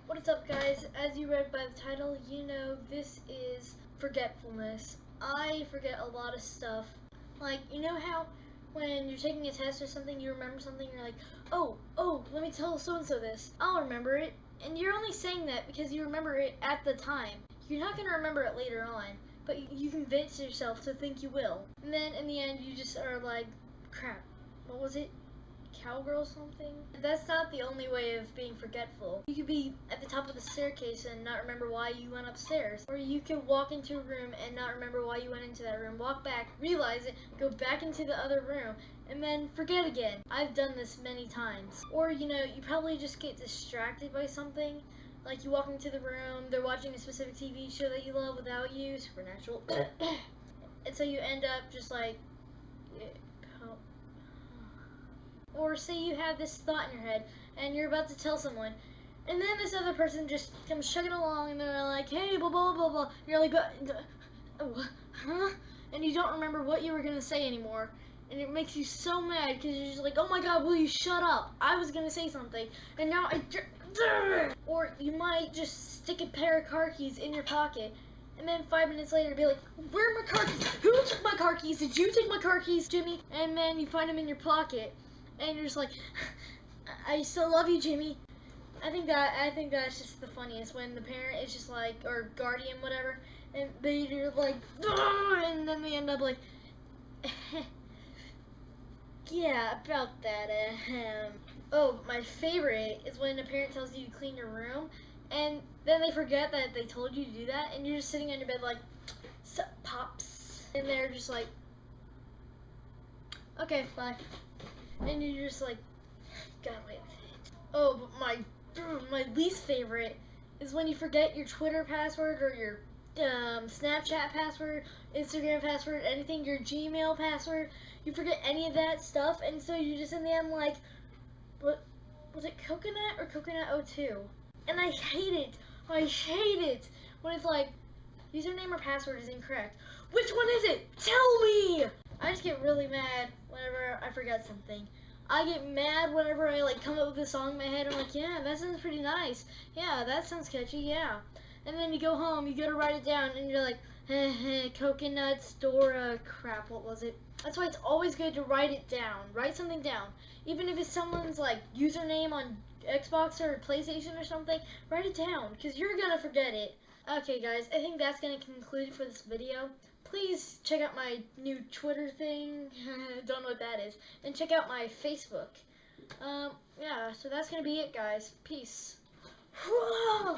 What's up, guys? As you read by the title, you know this is Forgetfulness. I forget a lot of stuff. Like, you know how when you're taking a test or something, you remember something, you're like, oh, let me tell so-and-so this. I'll remember it. And you're only saying that because you remember it at the time. You're not going to remember it later on, but you convince yourself to think you will. And then in the end, you just are like, crap, what was it? Cowgirl something? That's not the only way of being forgetful. You could be at the top of the staircase and not remember why you went upstairs. Or you could walk into a room and not remember why you went into that room. Walk back, realize it, go back into the other room, and then forget again. I've done this many times. Or, you know, you probably just get distracted by something. Like you walk into the room, they're watching a specific TV show that you love without you, Supernatural. And so you end up just like, or say you have this thought in your head and you're about to tell someone, and then this other person just comes chugging along and they're like, hey, blah, blah, blah, blah. And you're like, huh? And you don't remember what you were going to say anymore. And it makes you so mad because you're just like, oh my god, will you shut up? I was going to say something. And now I... Or you might just stick a pair of car keys in your pocket. And then 5 minutes later, be like, where are my car keys? Who took my car keys? Did you take my car keys, Jimmy? And then you find them in your pocket. And you're just like, I still love you, Jimmy. I think that's just the funniest when the parent is just like, or guardian, whatever, and they're like, and then they end up like, yeah, about that. Oh, my favorite is when a parent tells you to clean your room, and then they forget that they told you to do that, and you're just sitting on your bed like, sup, pops, and they're just like, okay, bye. And you're just like, God, wait. Oh, but my least favorite is when you forget your Twitter password or your Snapchat password, Instagram password, anything, your Gmail password. You forget any of that stuff, and so you're just in the end like, what was it, Coconut or Coconut 02? And I hate it. I hate it when it's like, username or password is incorrect. Which one is it? Tell me! I just get really mad whenever I forget something. I get mad whenever I like come up with a song in my head. I'm like, yeah, that sounds pretty nice. Yeah, that sounds catchy, yeah. And then you go home, you go to write it down, and you're like, coconuts, Dora, crap, what was it? That's why it's always good to write it down. Write something down. Even if it's someone's like username on Xbox or PlayStation or something, write it down, because you're gonna forget it. Okay, guys, I think that's gonna conclude it for this video. Please check out my new Twitter thing, don't know what that is, and check out my Facebook. Yeah, so that's gonna be it, guys. Peace. Whoa!